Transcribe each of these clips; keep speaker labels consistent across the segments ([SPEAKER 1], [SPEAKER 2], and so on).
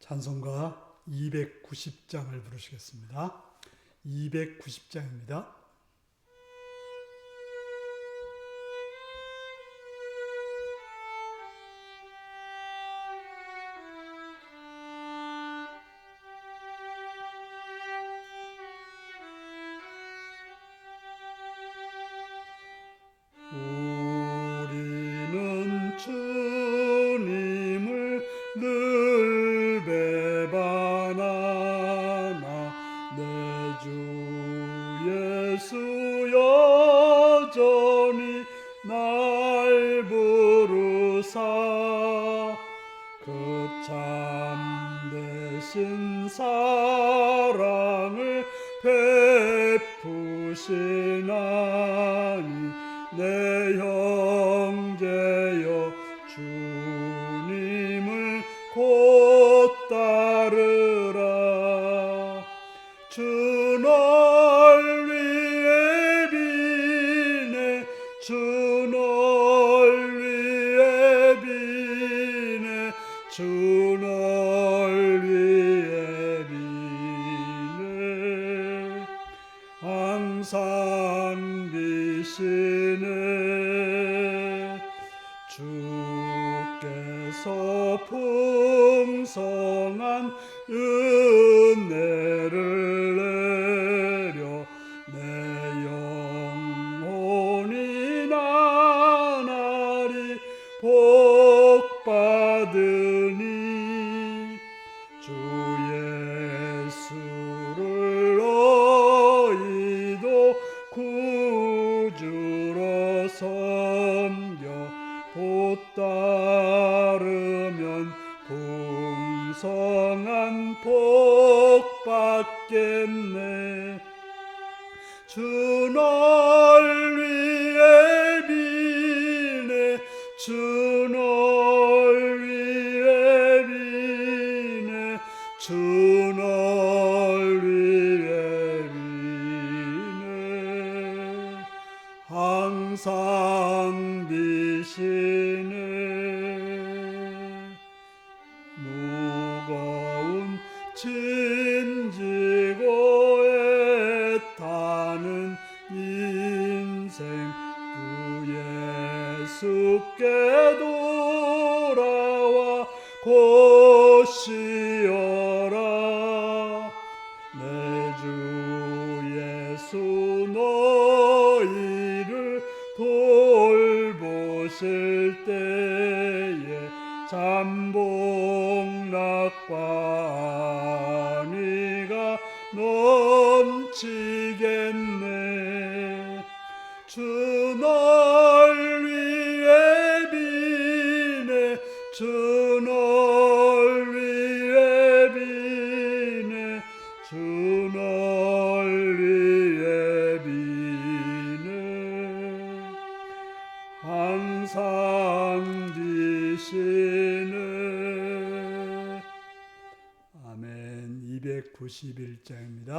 [SPEAKER 1] 찬송가 290장을 부르시겠습니다. 290장입니다. 우리는 주님을 늘 배반하나 내 주 예수 여전히 날 부르사 그 참되신 사랑을 베푸시나니 내 형제여 주님을 곧 따르라. 주 널 위해 비네 주 널 위해 비네 주 널 위해 비네 항상 비시네 주께서 풍성한 은혜를 내려 내 영혼이 나날이 복받으니 주 예수를 너희도 구주로 섬겨 곧 따르면 풍성한 복 받겠네. 주 널 위해 비네 주 널 위해 비네 주 널 위해 비네 항상 비시네. 무거운 짐지고 애타는 인생 주 예수께 돌아와 곧 쉬어라. 내 주 예수 너희를 돌보실 때에 잠복락과 안위가 넘치겠네. 주 널 위해 비네 주 널 위해 비네 주 널 위해 비네 항상 비시네. 아멘. 291장입니다.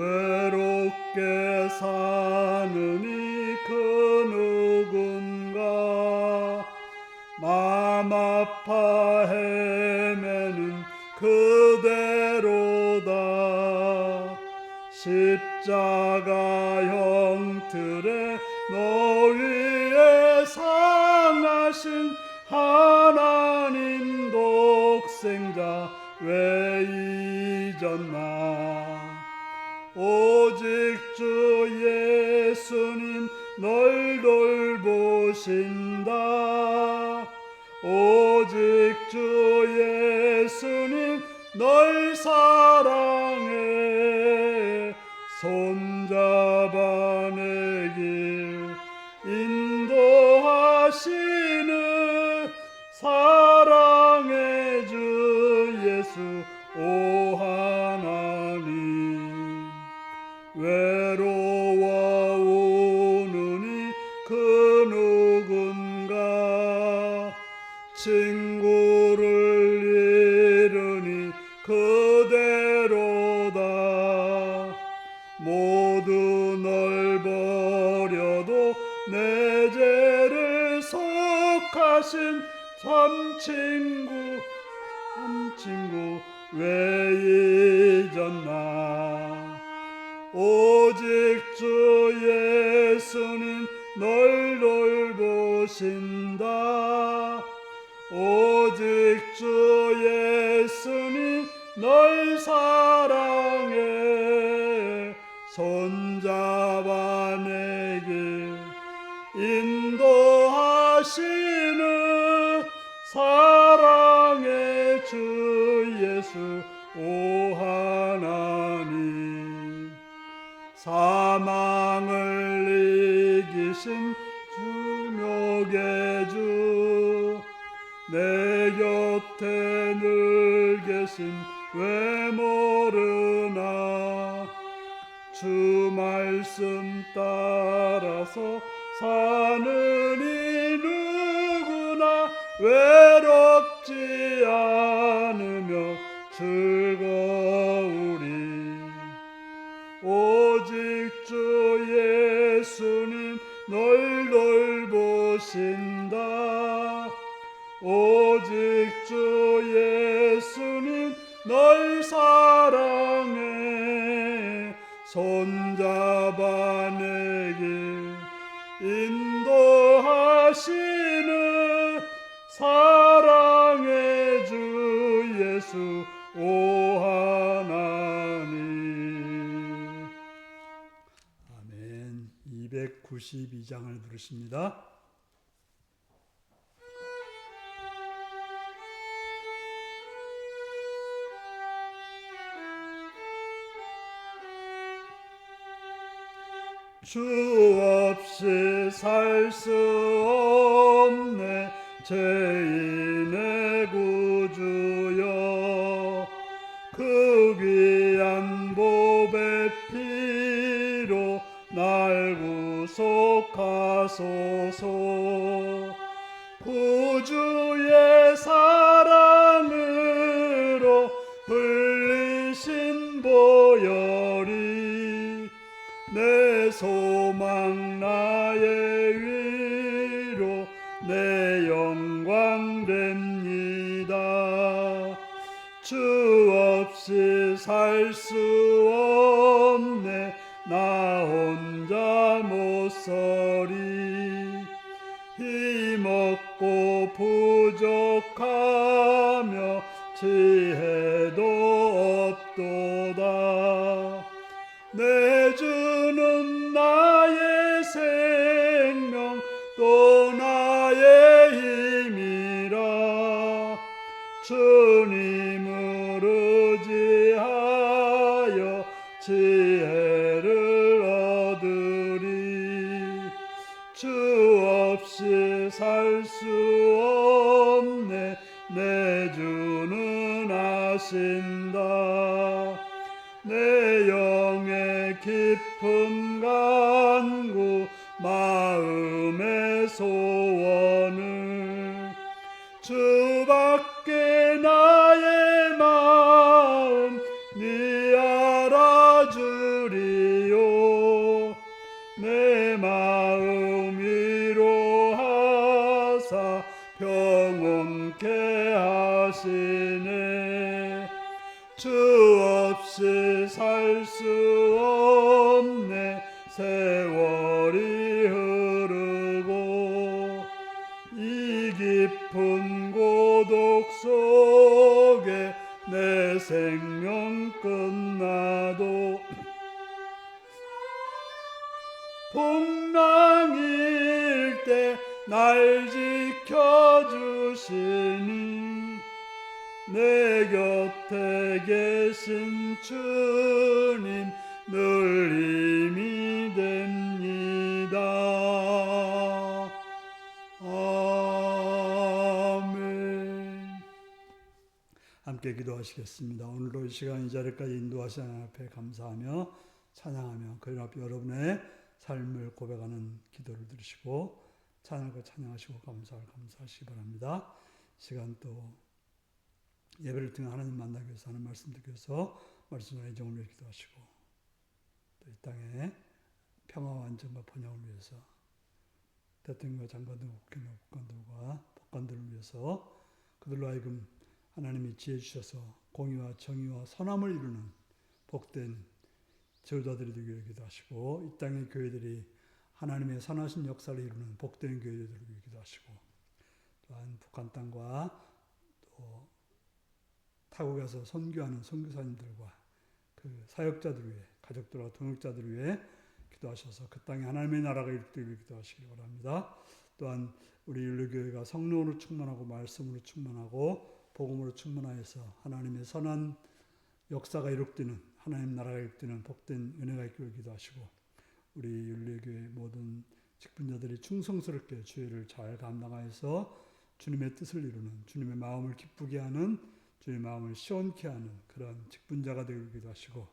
[SPEAKER 1] 외롭게 사느니 그 누군가 맘 아파 헤매는 그대로다. 십자가 형틀에 너 위에 상하신 하나님 독생자 왜 잊었나. 오직 주 예수님 널 돌보신다. 오직 주 예수님 널 사랑해. 손잡아 내 길 인도하시는 사랑의 주 예수 오 하나님. 외로워오느니 그 누군가 친구를 잃으니 그대로다. 모두 널 버려도 내 죄를 속하신 참친구 왜 잊었나. 오직 주 예수님 널 돌보신다. 오직 주 예수님 널 사랑해. 손잡아 내 길 인도하시는 사랑의 주 예수 오 하나님. 사망을 이기신 주묘의 주 내 곁에 늘 계신 왜 모르나. 주 말씀 따라서 사는 이 누구나 외롭지 않으며 즐거우리. 오직 주 예수님 널 돌보신다. 오직 주 예수님 널 사랑해. 손잡아 내 길 인도하시는 사랑의 주 예수 오 하나님. 아멘. 292장을 부르십니다. 주 없이 살 수 없네 죄인의 구주여. 그 귀한 보배 피로 날 구속하소서. 구주의 사랑으로 흘리신 보혈이 내 소망 나의 위로 내 영광 됩니다. 주 없이 살 수 없네 나 혼자 못 서리. 힘없고 부족하며 지혜도 없도다. 내 주는 나의 생명 또 나의 힘이라. 주님을 의지하여 지혜를 얻으리. 주 없이 살 수 없네 내 주는 아신다. 내 영의 깊은 간구 마음의 소원을 주밖에 나의 마음 네 알아주리요. 내 마음 위로하사 평온케 하시네. 주 없이 살 수 없네 세월이 흐르고 이 깊은 고독 속에 내 생명 끝나도 풍랑일 때 날 지켜주시니 내 곁에 계신 주님 늘 힘이 됩니다. 아멘. 함께 기도하시겠습니다. 오늘도 이 시간 이 자리까지 인도하신 하나님 앞에 감사하며 찬양하며 그 앞에 여러분의 삶을 고백하는 기도를 들으시고 찬양하고 찬양하시고 감사하시기 바랍니다. 시간 또 예배를 통해 하나님 만나기 위해서 하는 말씀 듣기 위해서 말씀의 애정을 위해 기도하시고 또 이 땅에 평화와 안정과 번영을 위해서 대통령과 장관들, 국회의원, 법관들을 위해서 그들로 하여금 하나님이 지혜 주셔서 공의와 정의와 선함을 이루는 복된 제후자들이 되기를 기도하시고 이 땅의 교회들이 하나님의 선하신 역사를 이루는 복된 교회들이 되기를 기도하시고 또한 북한 땅과 또 타국에서 선교하는 선교사님들과 그 사역자들 위해 가족들과 동역자들 위해 기도하셔서 그 땅에 하나님의 나라가 일으키기를 기도하시기 바랍니다. 또한 우리 율로교회가 성령으로 충만하고 말씀으로 충만하고 복음으로 충만하여서 하나님의 선한 역사가 이룩되는 하나님 나라가 이룩되는 복된 은혜가 있기를 기도하시고 우리 율로교회 모든 직분자들이 충성스럽게 주의를 잘 감당하여서 주님의 뜻을 이루는 주님의 마음을 기쁘게 하는 주님의 마음을 시원케 하는 그런 직분자가 되기를 기도하시고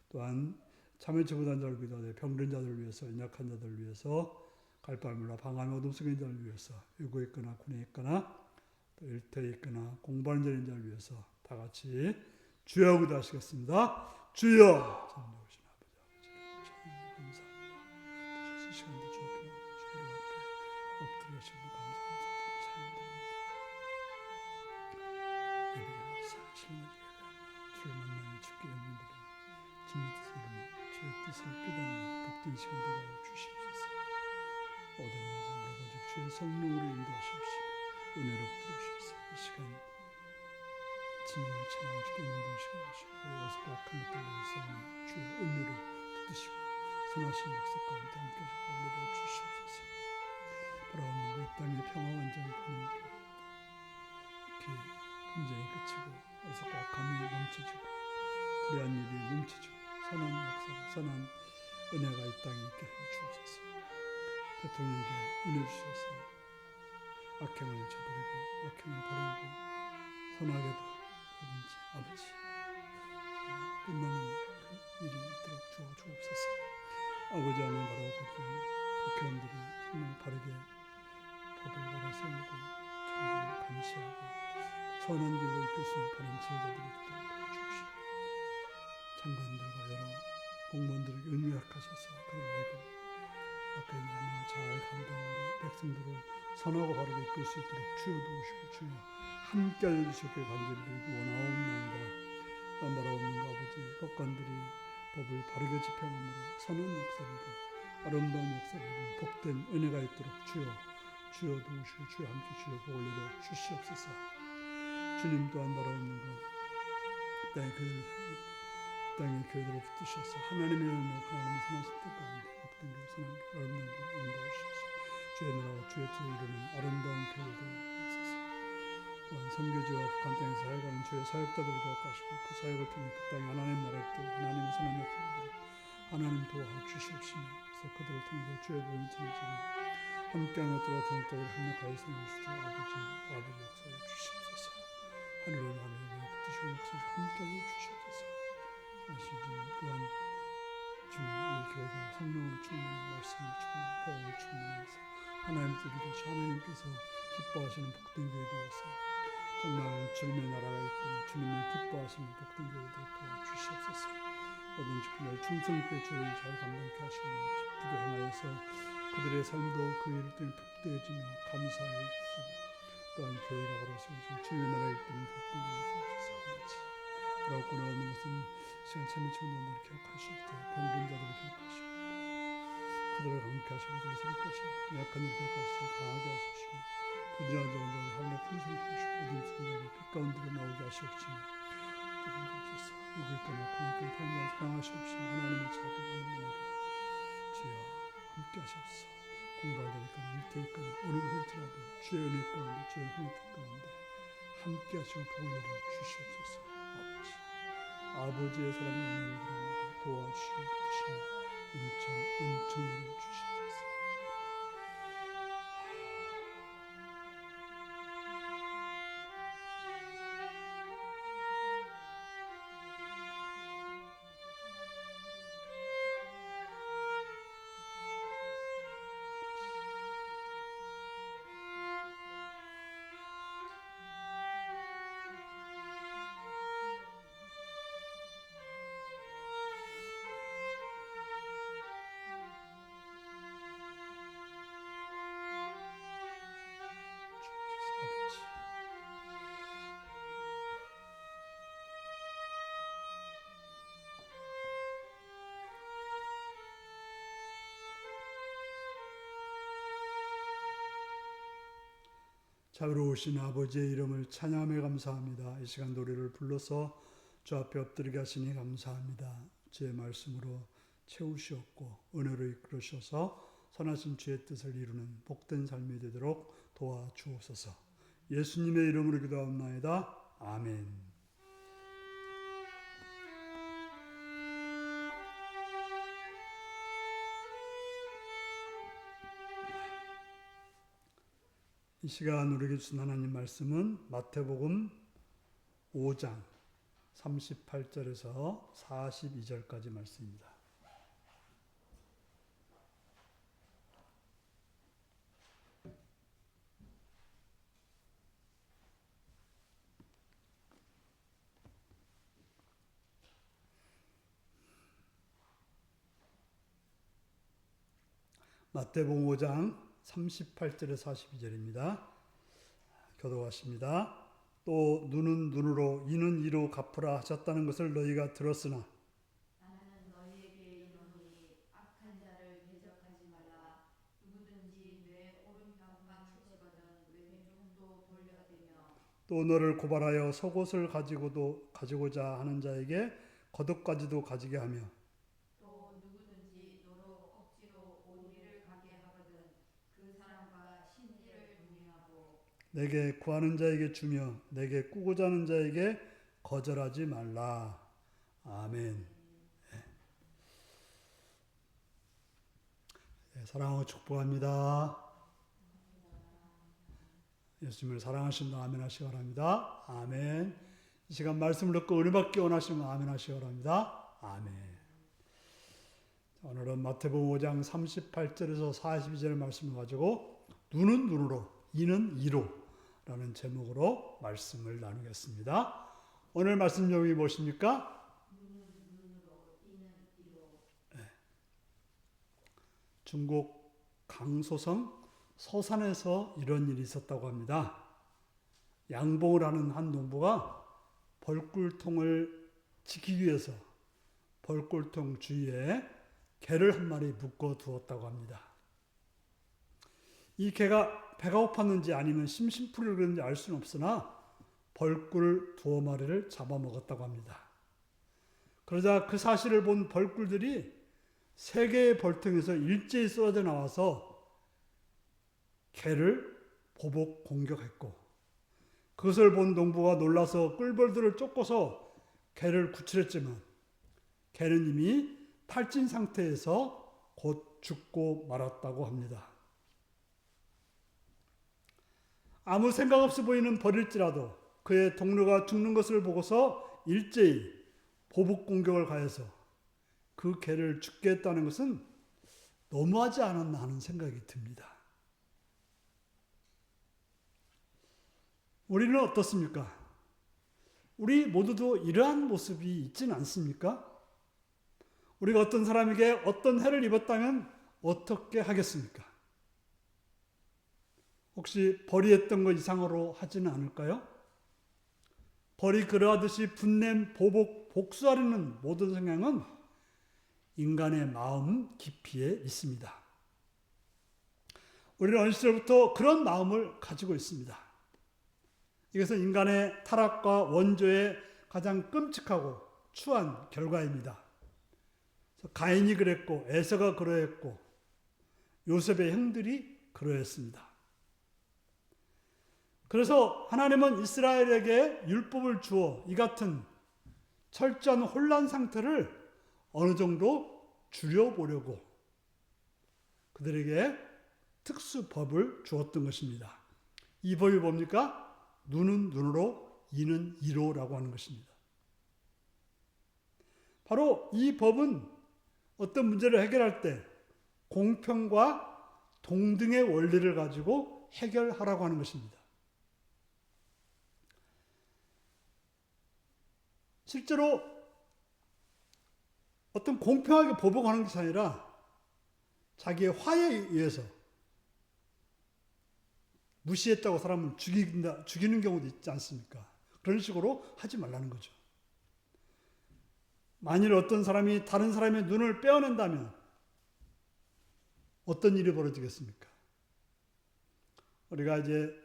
[SPEAKER 1] 또한 참여제보단자를 기도하되 병든 자들을 위해서 연약한 자들을 위해서 갈바울라 방황의 어둠 속에 있는 자를 위해서 유고에 있거나 군에 있거나 또 일터에 있거나 공부하는 자인 자를 위해서 다 같이 주여 기도하시겠습니다. 주여 전도하신 아버지 감사합니다. 이 시간도 주여 주님 앞에 엎드려 주시고 감사드리고 찬양드립니다. 예배를 사실은 주를 만나는 주께 영광드리는 주님의 뜻을 이루는 주의 뜻을 깨닫는 복된 시간 되게 주시옵소서. 모든 문제를 오직 주의 성령으로 인도하시옵시며 은혜로 부으시옵소서. 이 시간 주님을 찬양하고 주께 영광 되시고 하시고 여기서 악한 것들로 싸우는 주의 은혜로 붙드시고 선하신 역사 가운데 함께 하시고 은혜로 주시옵소서. 바라옵는 그 땅의 평화와 안정을 보내니까 이렇게 분쟁이 그치고 여기서 악함이 멈춰지고 불의한 일이 멈춰지고 선한 역사가 선한 은혜가 이 땅에 있게 해주옵소서. 대통령에게 은혜 주셔서 악행을 저버리고 악행을 버리고 선하게도 뭐든지 아버지 끝나는 그 일이 있도록 주옵소서. 아버지 하나님 바라보고 국회의원들이 정말 바르게 법을 바로 세우고 정부를 감시하고 선한 길로 이끌 수 있는 바른 지혜자들이 되도록 도와주십시오. 장관들과 여러 공무원들에게 은유약하셔서 그들 하여금 앞에 있는 하나님을 잘 감당하고 백성들을 선하고 바르게 이끌 수 있도록 주여 도우시고 주여 함께 알려주시길 간절히 드리고 원하옵나이다. 바라옵는 아버지 법관들이 법을 바르게 집행함으로 선한 역사를 이루고 아름다운 역사를 이루는 복된 은혜가 있도록 주여 도우시고 주여 함께 주여 복을 내려 주시옵소서. 주님 또한 바라옵는 것 땅의 교회들을 붙드셔서 하나님의 은혜 하나님의 선하신 뜻 가운데 복된 교회 선한 교회 아름다운 교회 인도하시옵소서. 주의 나라와 주의 뜻을 이루는 아름다운 교회들 있어서 또한 선교지와 북한 땅에 사역하는 주의 사역자들을 기억하시고 그 사역을 통해 그 땅에 하나님 나라의 뜻 하나님의 선한 역사를 하나님 도와 주시옵시며 그래서 그들을 통해서 주의 복음을 전해지며 함께하며 또한 등짝을 협력하여 세우시되 아버지 역사에 주시옵소서. 하늘의 붙드시고 역사에 함께하여 주시옵소서. 하신 주님 또한 주님 이 교회가 성령으로 충만한 말씀으로 충만한 복음으로 충만해서 하나님 뜻이 되시 하나님께서 기뻐하시는 복된 교회 되어서 정말 주님의 나라가 있든 주님을 기뻐하시는 복된 교회들 도와주시옵소서. 모든 직분을 충성있게 주를 잘 감당케 하시며 기쁘게 행하여서 그들의 삶도 그 일을 통해 복되어지며 감사하게 해주시고 또한 교회가 바로 주의 나라에 있는 복된 교회 되어주셔서 아버지 그렇고 나오는 것은 시간 참여 청년들을 기억하시고 병든 자들을 기억하시고 그들을 함께 하시고 그들을 새롭게 하시고 약한 일을 기억하시고 강하게 하시고 부지한 자들을 하늘의 풍성히 주시고 어둠 속에 빛가운데로 나오게 하시옵시며 뜻하옵소서. 누구 있거나 공익을 타는 자 사랑하시옵시며 하나님의 자비가 하나님으로 주여 함께 하시옵소서. 공부할 때 있거나 일터에 있거나 어느 곳에 있더라도 주의 은혜 가운데 주의 형태 가운데 함께 하시고 복을 내려 주시옵소서. 아버지의 사랑과 은혜를 바랍니다. 도와주시고 붙드시며 은총 내려 주시옵소서. 자비로우신 아버지의 이름을 찬양하며 감사합니다. 이 시간 노래를 불러서 주 앞에 엎드리게 하시니 감사합니다. 주의 말씀으로 채우시옵고 은혜로 이끌으셔서 선하신 주의 뜻을 이루는 복된 삶이 되도록 도와주옵소서. 예수님의 이름으로 기도하옵나이다. 아멘. 이 시간 우리에게 주신 하나님 말씀은 마태복음 5장 38절에서 42절까지 말씀입니다. 마태복음 5장 38절에서 42절입니다. 교독하십니다. 또 눈은 눈으로 이는 이로 갚으라 하셨다는 것을 너희가 들었으나
[SPEAKER 2] 나는 너희에게 이르노니 악한 자를 대적하지 말라. 누구든지 내 오른편만 치거든 왼쪽도 돌려대며
[SPEAKER 1] 또 너를 고발하여 속옷을 가지고자 하는 자에게 겉옷까지도 가지게 하며
[SPEAKER 2] 또 누구든지 너로 억지로 어디를 가게 하거든 그 사람과 심리를 동행하고
[SPEAKER 1] 내게 구하는 자에게 주며 내게 꾸고자 하는 자에게 거절하지 말라. 아멘. 사랑하고 축복합니다. 예수님을 사랑하신다. 아멘 하시기 바랍니다. 아멘. 이 시간 말씀을 듣고 은혜 받기 원하시면 아멘 하시기 바랍니다. 아멘. 오늘은 마태복음 5장 38절에서 42절 말씀을 가지고 눈은 눈으로 이는 이로 라는 제목으로 말씀을 나누겠습니다. 오늘 말씀 제목이 무엇입니까?
[SPEAKER 2] 눈은 눈으로 이는 이로.
[SPEAKER 1] 중국 강소성 서산에서 이런 일이 있었다고 합니다. 양봉을 하는 한 농부가 벌꿀통을 지키기 위해서 벌꿀통 주위에 개를 한 마리 묶어 두었다고 합니다. 이 개가 배가 고팠는지 아니면 심심풀이를 그랬는지 알 수는 없으나 벌꿀 2마리를 잡아먹었다고 합니다. 그러자 그 사실을 본 벌꿀들이 3개의 벌통에서 일제히 쏟아져 나와서 개를 보복 공격했고 그것을 본 농부가 놀라서 꿀벌들을 쫓고서 개를 구출했지만 개는 이미 탈진 상태에서 곧 죽고 말았다고 합니다. 아무 생각 없이 보이는 벌일지라도 그의 동료가 죽는 것을 보고서 일제히 보복 공격을 가해서 그 개를 죽게 했다는 것은 너무하지 않았나 하는 생각이 듭니다. 우리는 어떻습니까? 우리 모두도 이러한 모습이 있지는 않습니까? 우리가 어떤 사람에게 어떤 해를 입었다면 어떻게 하겠습니까? 혹시 벌이 했던 것 이상으로 하지는 않을까요? 벌이 그러하듯이 분냄, 보복, 복수하려는 모든 성향은 인간의 마음 깊이에 있습니다. 우리는 어린 시절부터 그런 마음을 가지고 있습니다. 이것은 인간의 타락과 원조의 가장 끔찍하고 추한 결과입니다. 가인이 그랬고 에서가 그러했고 요셉의 형들이 그러했습니다. 그래서 하나님은 이스라엘에게 율법을 주어 이 같은 철저한 혼란 상태를 어느 정도 줄여보려고 그들에게 특수법을 주었던 것입니다. 이 법이 뭡니까? 눈은 눈으로 이는 이로라고 하는 것입니다. 바로 이 법은 어떤 문제를 해결할 때 공평과 동등의 원리를 가지고 해결하라고 하는 것입니다. 실제로 어떤 공평하게 보복하는 것이 아니라 자기의 화에 의해서 무시했다고 사람을 죽이는 경우도 있지 않습니까? 그런 식으로 하지 말라는 거죠. 만일 어떤 사람이 다른 사람의 눈을 빼어낸다면 어떤 일이 벌어지겠습니까? 우리가 이제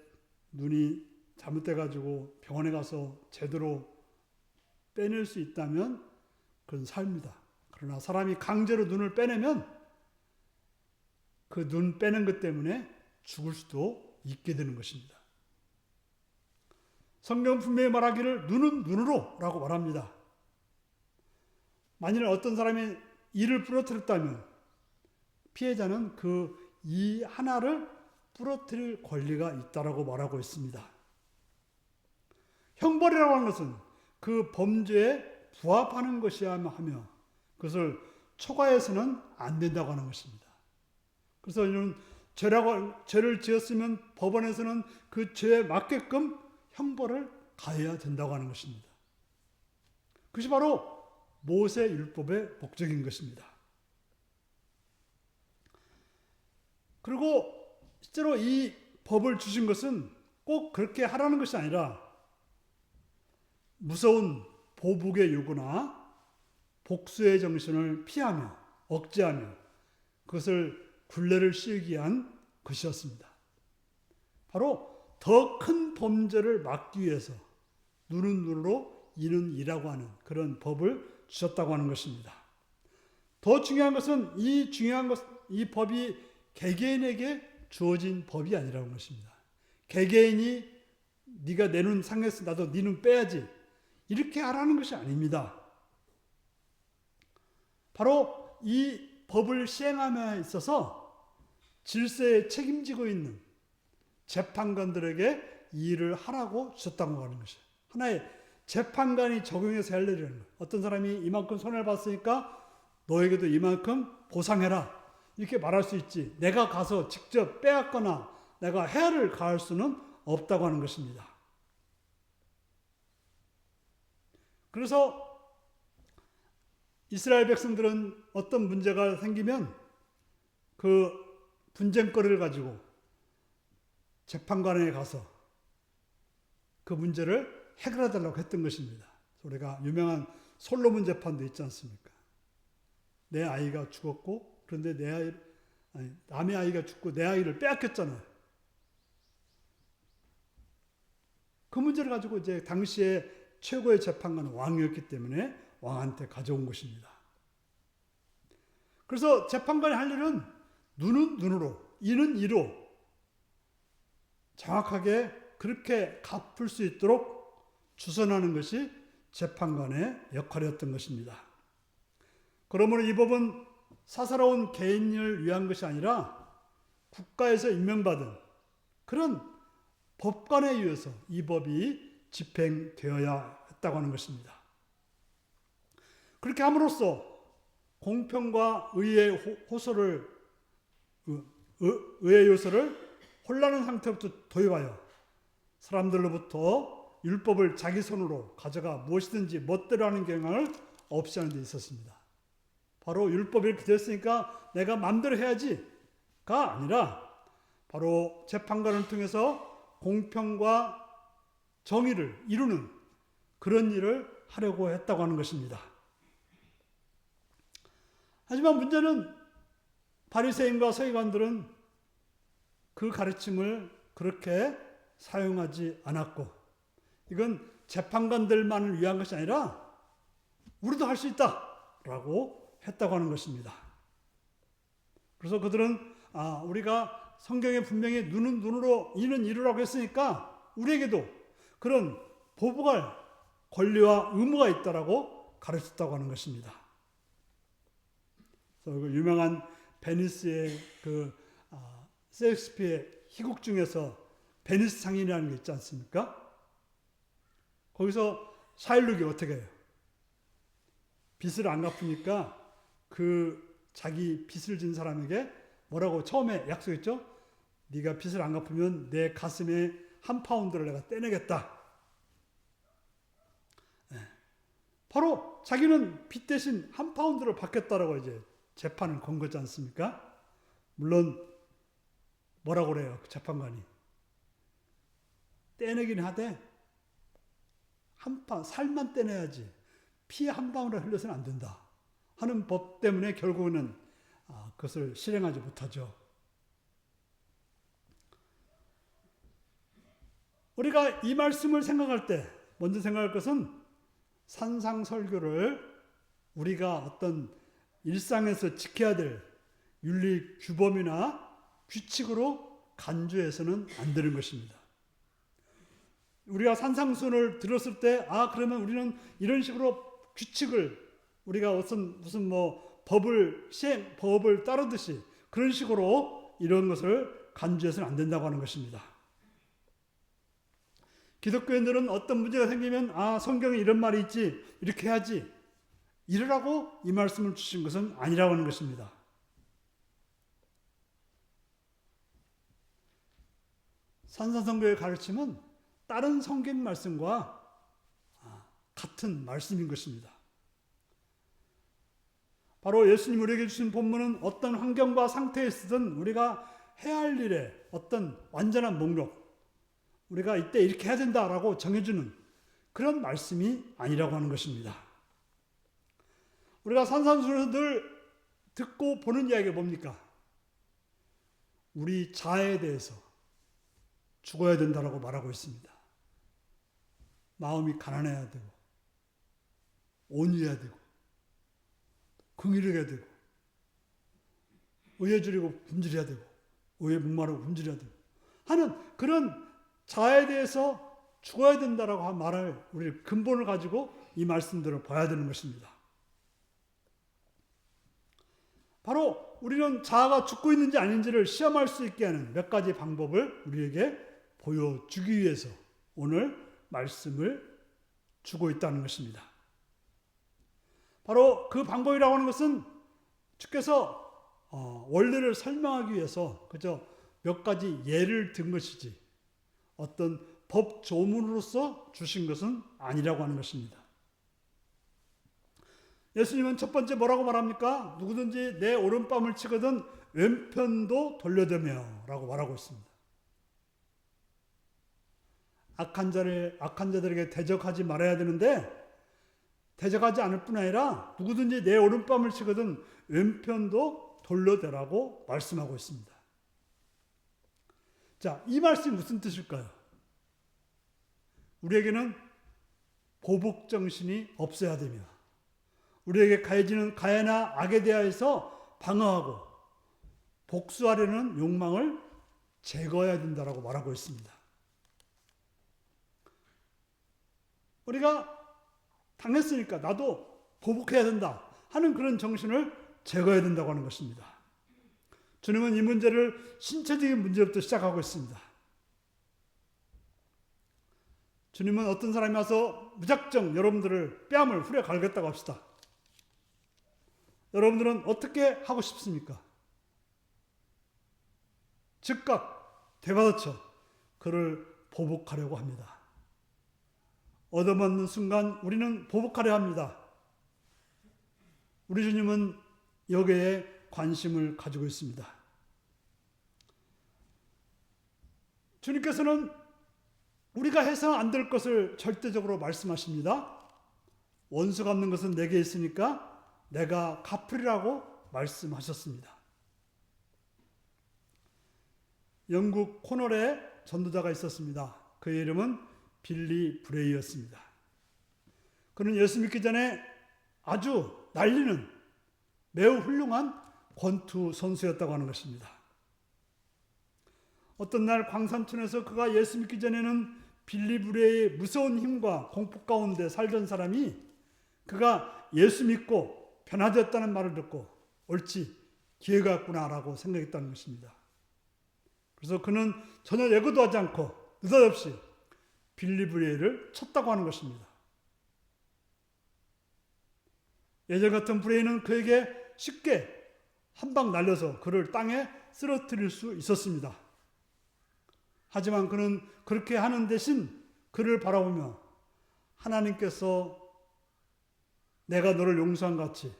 [SPEAKER 1] 눈이 잘못돼가지고 병원에 가서 제대로 빼낼 수 있다면 그건 삽니다. 그러나 사람이 강제로 눈을 빼내면 그 눈 빼는 것 때문에 죽을 수도 있게 되는 것입니다. 성경 분명히 말하기를 눈은 눈으로 라고 말합니다. 만일 어떤 사람이 이를 부러뜨렸다면 피해자는 그 이 하나를 부러뜨릴 권리가 있다라고 말하고 있습니다. 형벌이라고 하는 것은 그 범죄에 부합하는 것이야 하며 그것을 초과해서는 안 된다고 하는 것입니다. 그래서 이런 죄를 지었으면 법원에서는 그 죄에 맞게끔 형벌을 가해야 된다고 하는 것입니다. 그것이 바로 모세 율법의 목적인 것입니다. 그리고 실제로 이 법을 주신 것은 꼭 그렇게 하라는 것이 아니라 무서운 보복의 요구나 복수의 정신을 피하며 억제하며 그것을 굴레를 씌우기 위한 것이었습니다. 바로 더 큰 범죄를 막기 위해서 눈은 눈으로 이는 이라고 하는 그런 법을 주셨다고 하는 것입니다. 더 중요한 것은 이 법이 개개인에게 주어진 법이 아니라는 것입니다. 개개인이 네가 내 눈 상했어 나도 네 눈 빼야지 이렇게 하라는 것이 아닙니다. 바로 이 법을 시행함에 있어서 질서에 책임지고 있는 재판관들에게 이 일을 하라고 주셨다고 하는 것이에요. 하나의 재판관이 적용해서 할 일이라는 거예요. 어떤 사람이 이만큼 손해를 봤으니까 너에게도 이만큼 보상해라 이렇게 말할 수 있지 내가 가서 직접 빼앗거나 내가 해를 가할 수는 없다고 하는 것입니다. 그래서 이스라엘 백성들은 어떤 문제가 생기면 그 분쟁거리를 가지고 재판관에 가서 그 문제를 해결해달라고 했던 것입니다. 우리가 유명한 솔로몬 재판도 있지 않습니까? 내 아이가 죽었고 그런데 남의 아이가 죽고 내 아이를 빼앗겼잖아요. 그 문제를 가지고 이제 당시에 최고의 재판관은 왕이었기 때문에 왕한테 가져온 것입니다. 그래서 재판관이 할 일은 눈은 눈으로, 이는 이로 정확하게 그렇게 갚을 수 있도록 주선하는 것이 재판관의 역할이었던 것입니다. 그러므로 이 법은 사사로운 개인을 위한 것이 아니라 국가에서 임명받은 그런 법관에 의해서 이 법이 집행되어야 했다고 하는 것입니다. 그렇게 함으로써 공평과 의의 요소를 혼란한 상태부터 도입하여 사람들로부터 율법을 자기 손으로 가져가 무엇이든지 멋대로 하는 경향을 없이 하는 데 있었습니다. 바로 율법이 이렇게 됐으니까 내가 마음대로 해야지가 아니라 바로 재판관을 통해서 공평과 정의를 이루는 그런 일을 하려고 했다고 하는 것입니다. 하지만 문제는 바리새인과 서기관들은 그 가르침을 그렇게 사용하지 않았고 이건 재판관들만을 위한 것이 아니라 우리도 할 수 있다라고 했다고 하는 것입니다. 그래서 그들은 우리가 성경에 분명히 눈은 눈으로 이는 이루라고 했으니까 우리에게도 그런 보복할 권리와 의무가 있다라고 가르쳤다고 하는 것입니다. 그래서 그 유명한 베니스의 셰익스피어의 희곡 중에서 베니스 상인이라는 게 있지 않습니까? 거기서 샤일록이 어떻게 해요? 빚을 안 갚으니까 그 자기 빚을 진 사람에게 뭐라고 처음에 약속했죠? 네가 빚을 안 갚으면 내 가슴에 한 파운드를 내가 떼내겠다. 바로 자기는 빚 대신 한 파운드를 받겠다라고 이제 재판을 건 거지 않습니까? 물론 뭐라고 그래요? 그 재판관이. 떼내긴 하되 살만 떼내야지 피 한 방울 흘려서는 안 된다 하는 법 때문에 결국은 그것을 실행하지 못하죠. 우리가 이 말씀을 생각할 때 먼저 생각할 것은 산상설교를 우리가 어떤 일상에서 지켜야 될 윤리 규범이나 규칙으로 간주해서는 안 되는 것입니다. 우리가 산상순을 들었을 때 그러면 우리는 이런 식으로 규칙을 우리가 무슨 법을 따르듯이 그런 식으로 이런 것을 간주해서는 안 된다고 하는 것입니다. 기독교인들은 어떤 문제가 생기면 성경에 이런 말이 있지, 이렇게 해야지, 이러라고 이 말씀을 주신 것은 아니라고 하는 것입니다. 산상선교의 가르침은 다른 성경 말씀과 같은 말씀인 것입니다. 바로 예수님 우리에게 주신 본문은 어떤 환경과 상태에 있든 우리가 해야 할 일의 어떤 완전한 목록, 우리가 이때 이렇게 해야 된다라고 정해주는 그런 말씀이 아니라고 하는 것입니다. 우리가 산상순에서 늘 듣고 보는 이야기가 뭡니까? 우리 자아에 대해서 죽어야 된다라고 말하고 있습니다. 마음이 가난해야 되고 온유해야 되고 긍휼해야 되고 의에 줄이고 굶주려야 되고 의에 목마르고 굶주려야 되고 하는 그런 자아에 대해서 죽어야 된다라고 한 말을 우리 근본을 가지고 이 말씀들을 봐야 되는 것입니다. 바로 우리는 자아가 죽고 있는지 아닌지를 시험할 수 있게 하는 몇 가지 방법을 우리에게 보여주기 위해서 오늘 말씀을 주고 있다는 것입니다. 바로 그 방법이라고 하는 것은 주께서 원리를 설명하기 위해서 그저 몇 가지 예를 든 것이지 어떤 법 조문으로서 주신 것은 아니라고 하는 것입니다. 예수님은 첫 번째 뭐라고 말합니까? 누구든지 내 오른뺨을 치거든 왼편도 돌려대며 라고 말하고 있습니다. 악한 자들에게 대적하지 말아야 되는데 대적하지 않을 뿐 아니라 누구든지 내 오른뺨을 치거든 왼편도 돌려대라고 말씀하고 있습니다. 자, 이 말씀이 무슨 뜻일까요? 우리에게는 보복정신이 없어야 되며 우리에게 가해지는 가해나 악에 대하여서 방어하고 복수하려는 욕망을 제거해야 된다라고 말하고 있습니다. 우리가 당했으니까 나도 보복해야 된다 하는 그런 정신을 제거해야 된다고 하는 것입니다. 주님은 이 문제를 신체적인 문제부터 시작하고 있습니다. 주님은 어떤 사람이 와서 무작정 여러분들을 뺨을 후려 갈겼다고 합시다. 여러분들은 어떻게 하고 싶습니까? 즉각 되받아쳐 그를 보복하려고 합니다. 얻어맞는 순간 우리는 보복하려 합니다. 우리 주님은 여기에 관심을 가지고 있습니다. 주님께서는 우리가 해서는 안 될 것을 절대적으로 말씀하십니다. 원수 갚는 것은 내게 있으니까 내가 갚으리라고 말씀하셨습니다. 영국 코널에 전도자가 있었습니다. 그의 이름은 빌리 브레이였습니다. 그는 예수 믿기 전에 아주 날리는 매우 훌륭한 권투 선수였다고 하는 것입니다. 어떤 날 광산촌에서 그가 예수 믿기 전에는 빌리 브레이의 무서운 힘과 공포 가운데 살던 사람이 그가 예수 믿고 변화되었다는 말을 듣고 옳지 기회가 왔구나라고 생각했다는 것입니다. 그래서 그는 전혀 예고도 하지 않고 느닷없이 빌리 브레이를 쳤다고 하는 것입니다. 예전 같은 브레이는 그에게 쉽게 한 방 날려서 그를 땅에 쓰러뜨릴 수 있었습니다. 하지만 그는 그렇게 하는 대신 그를 바라보며 하나님께서 내가 너를 용서한 같이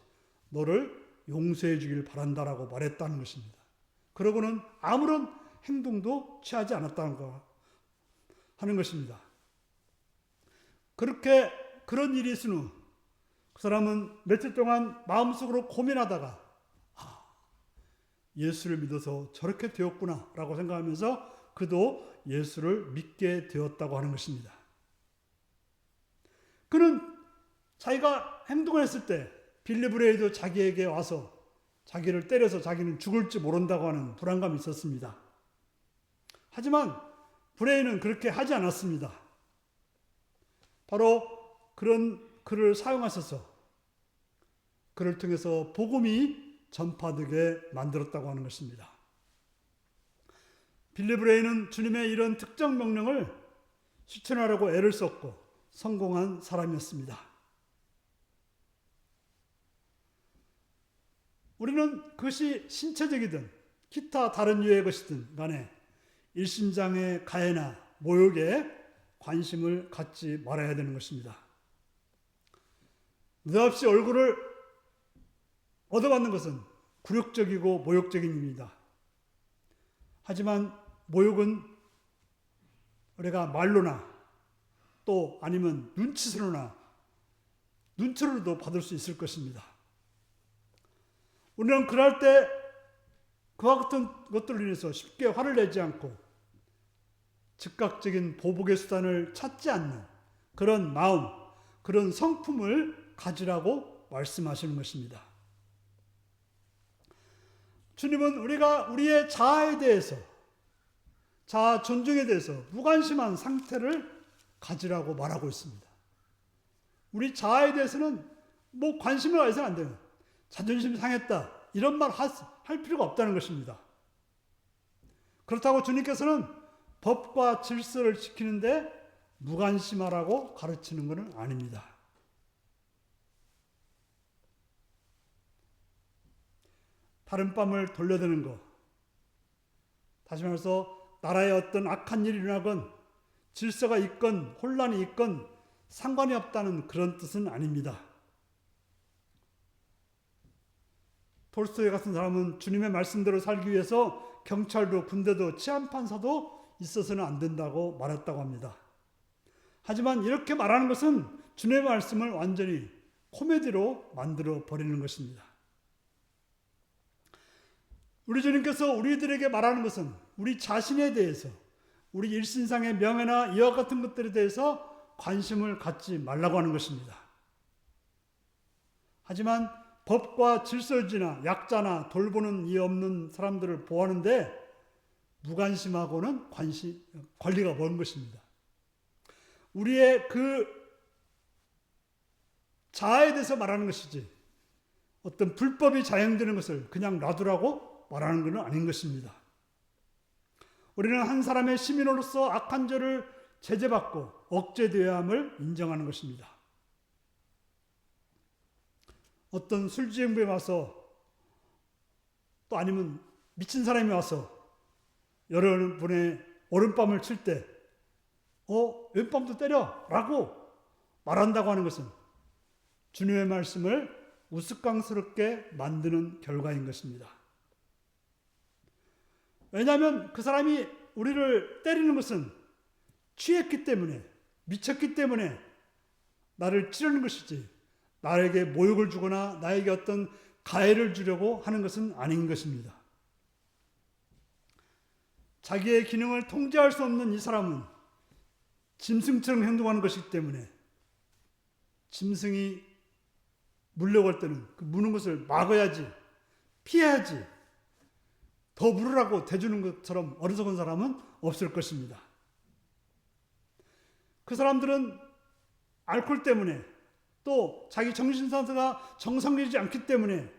[SPEAKER 1] 너를 용서해 주길 바란다라고 말했다는 것입니다. 그러고는 아무런 행동도 취하지 않았다는 거 하는 것입니다. 그런 일이 있은 후 그 사람은 며칠 동안 마음속으로 고민하다가 예수를 믿어서 저렇게 되었구나 라고 생각하면서 그도 예수를 믿게 되었다고 하는 것입니다. 그는 자기가 행동을 했을 때 빌리 브레이도 자기에게 와서 자기를 때려서 자기는 죽을지 모른다고 하는 불안감이 있었습니다. 하지만 브레이는 그렇게 하지 않았습니다. 바로 그런 그를 사용하셔서 그를 통해서 복음이 전파되게 만들었다고 하는 것입니다. 빌리 브레이는 주님의 이런 특정 명령을 실천하려고 애를 썼고 성공한 사람이었습니다. 우리는 그것이 신체적이든 기타 다른 유의 것이든 간에 일심장의 가해나 모욕에 관심을 갖지 말아야 되는 것입니다. 느없이 얼굴을 얻어받는 것은 굴욕적이고 모욕적인 일입니다. 하지만 모욕은 우리가 말로나 또 아니면 눈치로도 받을 수 있을 것입니다. 우리는 그럴 때 그와 같은 것들로 인해서 쉽게 화를 내지 않고 즉각적인 보복의 수단을 찾지 않는 그런 마음, 그런 성품을 가지라고 말씀하시는 것입니다. 주님은 우리가 우리의 자아에 대해서, 자아 존중에 대해서 무관심한 상태를 가지라고 말하고 있습니다. 우리 자아에 대해서는 관심을 가져서는 안 돼요. 자존심 상했다 이런 말 할 필요가 없다는 것입니다. 그렇다고 주님께서는 법과 질서를 지키는데 무관심하라고 가르치는 것은 아닙니다. 다른 밤을 돌려드는 것, 다시 말해서 나라에 어떤 악한 일이 일어나건 질서가 있건 혼란이 있건 상관이 없다는 그런 뜻은 아닙니다. 톨스토이 같은 사람은 주님의 말씀대로 살기 위해서 경찰도 군대도 치안판사도 있어서는 안 된다고 말했다고 합니다. 하지만 이렇게 말하는 것은 주님의 말씀을 완전히 코미디로 만들어 버리는 것입니다. 우리 주님께서 우리들에게 말하는 것은 우리 자신에 대해서, 우리 일신상의 명예나 이와 같은 것들에 대해서 관심을 갖지 말라고 하는 것입니다. 하지만 법과 질서주의나 약자나 돌보는 이 없는 사람들을 보호하는데 무관심하고는 관리가 먼 것입니다. 우리의 그 자아에 대해서 말하는 것이지 어떤 불법이 자행되는 것을 그냥 놔두라고 말하는 것은 아닌 것입니다. 우리는 한 사람의 시민으로서 악한 죄를 제재받고 억제되어야 함을 인정하는 것입니다. 어떤 술주행부에 와서 또 아니면 미친 사람이 와서 여러분의 오른밤을 칠 때 왼밤도 때려 라고 말한다고 하는 것은 주님의 말씀을 우스꽝스럽게 만드는 결과인 것입니다. 왜냐하면 그 사람이 우리를 때리는 것은 취했기 때문에, 미쳤기 때문에 나를 찌르는 것이지 나에게 모욕을 주거나 나에게 어떤 가해를 주려고 하는 것은 아닌 것입니다. 자기의 기능을 통제할 수 없는 이 사람은 짐승처럼 행동하는 것이기 때문에 짐승이 물려올 때는 그 무는 것을 막아야지, 피해야지, 더 물으라고 대주는 것처럼 어리석은 사람은 없을 것입니다. 그 사람들은 알코올 때문에 또 자기 정신상태가 정상되지 않기 때문에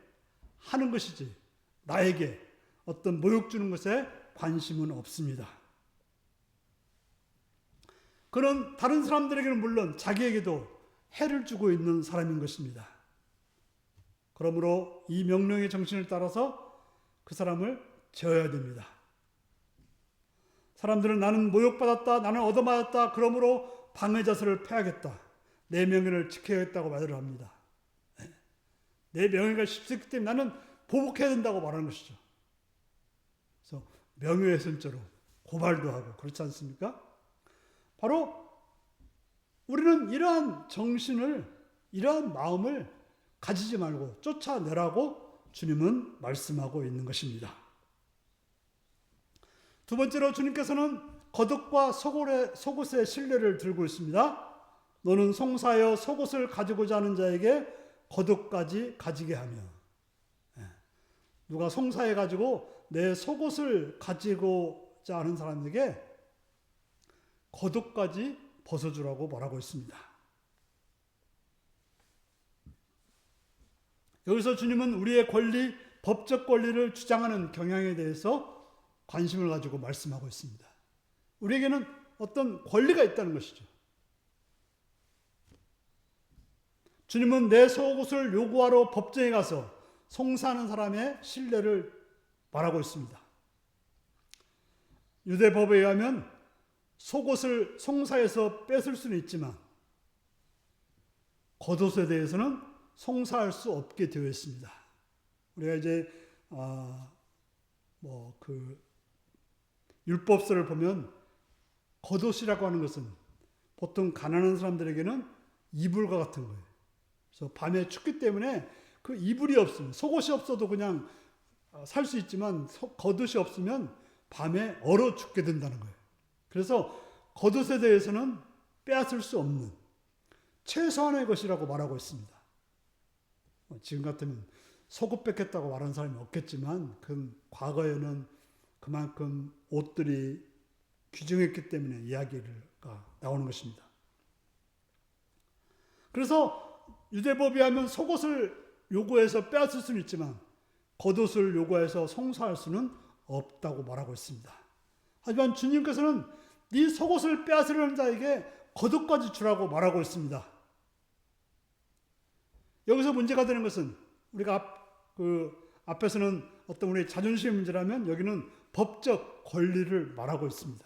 [SPEAKER 1] 하는 것이지 나에게 어떤 모욕 주는 것에 관심은 없습니다. 그는 다른 사람들에게는 물론 자기에게도 해를 주고 있는 사람인 것입니다. 그러므로 이 명령의 정신을 따라서 그 사람을 제어해야 됩니다. 사람들은 나는 모욕받았다, 나는 얻어맞았다, 그러므로 방해자설을 펴야겠다, 내 명예를 지켜야겠다고 말을 합니다. 내 명예가 쉽기 때문에 나는 보복해야 된다고 말하는 것이죠. 그래서 명예훼손죄로 고발도 하고 그렇지 않습니까? 바로 우리는 이러한 정신을, 이러한 마음을 가지지 말고 쫓아내라고 주님은 말씀하고 있는 것입니다. 두 번째로 주님께서는 겉옷과 속옷의 신뢰를 들고 있습니다. 너는 송사하여 속옷을 가지고자 하는 자에게 겉옷까지 가지게 하며. 누가 송사해 가지고 내 속옷을 가지고자 하는 사람에게 겉옷까지 벗어주라고 말하고 있습니다. 여기서 주님은 우리의 권리, 법적 권리를 주장하는 경향에 대해서 관심을 가지고 말씀하고 있습니다. 우리에게는 어떤 권리가 있다는 것이죠. 주님은 내 속옷을 요구하러 법정에 가서 송사하는 사람의 신뢰를 말하고 있습니다. 유대법에 의하면 속옷을 송사해서 뺏을 수는 있지만 겉옷에 대해서는 송사할 수 없게 되어 있습니다. 우리가 이제 율법서를 보면 겉옷이라고 하는 것은 보통 가난한 사람들에게는 이불과 같은 거예요. 그래서 밤에 춥기 때문에 그 이불이 없으면, 속옷이 없어도 그냥 살 수 있지만 겉옷이 없으면 밤에 얼어 죽게 된다는 거예요. 그래서 겉옷에 대해서는 빼앗을 수 없는 최소한의 것이라고 말하고 있습니다. 지금 같으면 속옷 뺏겠다고 말하는 사람이 없겠지만 그 과거에는 그만큼 옷들이 귀중했기 때문에 이야기가 나오는 것입니다. 그래서 유대법에 하면 속옷을 요구해서 빼앗을 수는 있지만 겉옷을 요구해서 송사할 수는 없다고 말하고 있습니다. 하지만 주님께서는 네 속옷을 빼앗으려는 자에게 겉옷까지 주라고 말하고 있습니다. 여기서 문제가 되는 것은 우리가 앞에서는 어떤 우리의 자존심의 문제라면 여기는 법적 권리를 말하고 있습니다.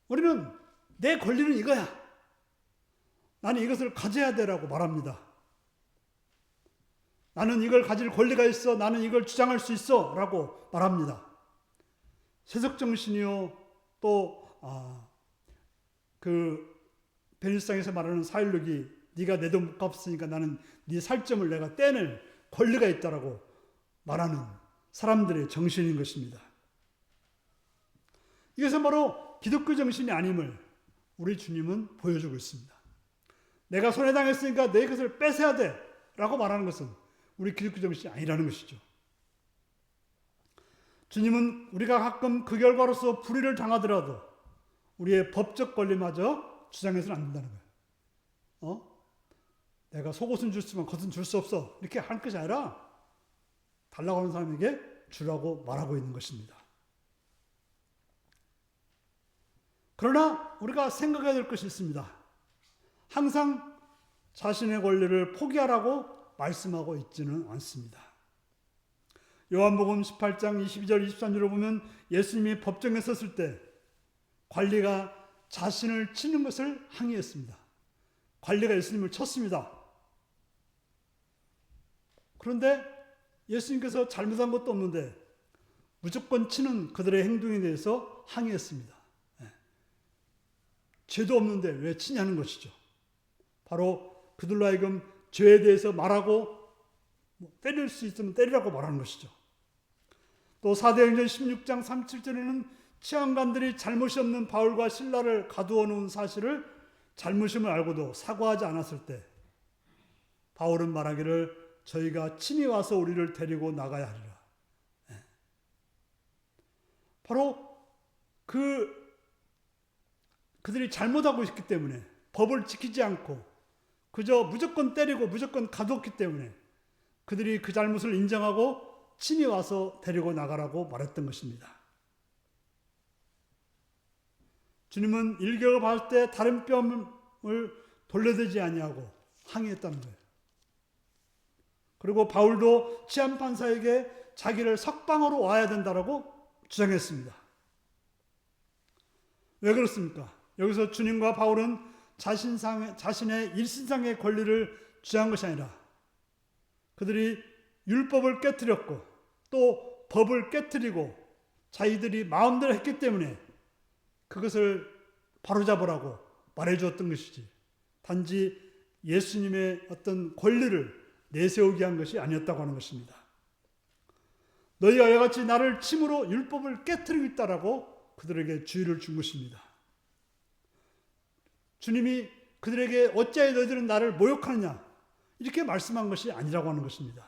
[SPEAKER 1] 우리는 내 권리는 이거야. 나는 이것을 가져야 되라고 말합니다. 나는 이걸 가질 권리가 있어. 나는 이걸 주장할 수 있어. 라고 말합니다. 세속정신이요. 또 베니스상에서 말하는 사일룩이 네가 내 돈 못 갚았으니까 나는 네 살점을 내가 떼낼 권리가 있다라고 말하는 사람들의 정신인 것입니다. 이것은 바로 기독교 정신이 아님을 우리 주님은 보여주고 있습니다. 내가 손해당했으니까 내 것을 뺏어야 돼 라고 말하는 것은 우리 기독교 정신이 아니라는 것이죠. 주님은 우리가 가끔 그 결과로서 불의를 당하더라도 우리의 법적 권리마저 주장해서는 안 된다는 거예요. 내가 속옷은 줄 수 있지만 겉은 줄 수 없어. 이렇게 할 것이 아니라 달라고 하는 사람에게 주라고 말하고 있는 것입니다. 그러나 우리가 생각해야 될 것이 있습니다. 항상 자신의 권리를 포기하라고 말씀하고 있지는 않습니다. 요한복음 18장 22절 23절을 보면 예수님이 법정에 섰을 때 관리가 자신을 치는 것을 항의했습니다. 관리가 예수님을 쳤습니다. 그런데 예수님께서 잘못한 것도 없는데 무조건 치는 그들의 행동에 대해서 항의했습니다. 죄도 없는데 왜 치냐는 것이죠. 바로 그들로 하여금 죄에 대해서 말하고 때릴 수 있으면 때리라고 말하는 것이죠. 또 사도행전 16장 37절에는 치안관들이 잘못이 없는 바울과 실라를 가두어 놓은 사실을 잘못임을 알고도 사과하지 않았을 때 바울은 말하기를 저희가 친히 와서 우리를 데리고 나가야 하리라. 바로 그들이 잘못하고 있기 때문에 법을 지키지 않고 그저 무조건 때리고 무조건 가두었기 때문에 그들이 그 잘못을 인정하고 친히 와서 데리고 나가라고 말했던 것입니다. 주님은 일격을 받을 때 다른 뺨을 돌려대지 아니하고 항의했다는 거예요. 그리고 바울도 치안판사에게 자기를 석방으로 와야 된다라고 주장했습니다. 왜 그렇습니까? 여기서 주님과 바울은 자신의 일신상의 권리를 주장한 것이 아니라 그들이 율법을 깨뜨렸고 또 법을 깨뜨리고 자기들이 마음대로 했기 때문에 그것을 바로잡으라고 말해주었던 것이지 단지 예수님의 어떤 권리를 내세우게 한 것이 아니었다고 하는 것입니다. 너희가 이와 같이 나를 침으로 율법을 깨트리고 있다라고 그들에게 주의를 준 것입니다. 주님이 그들에게 어찌하여 너희들은 나를 모욕하느냐 이렇게 말씀한 것이 아니라고 하는 것입니다.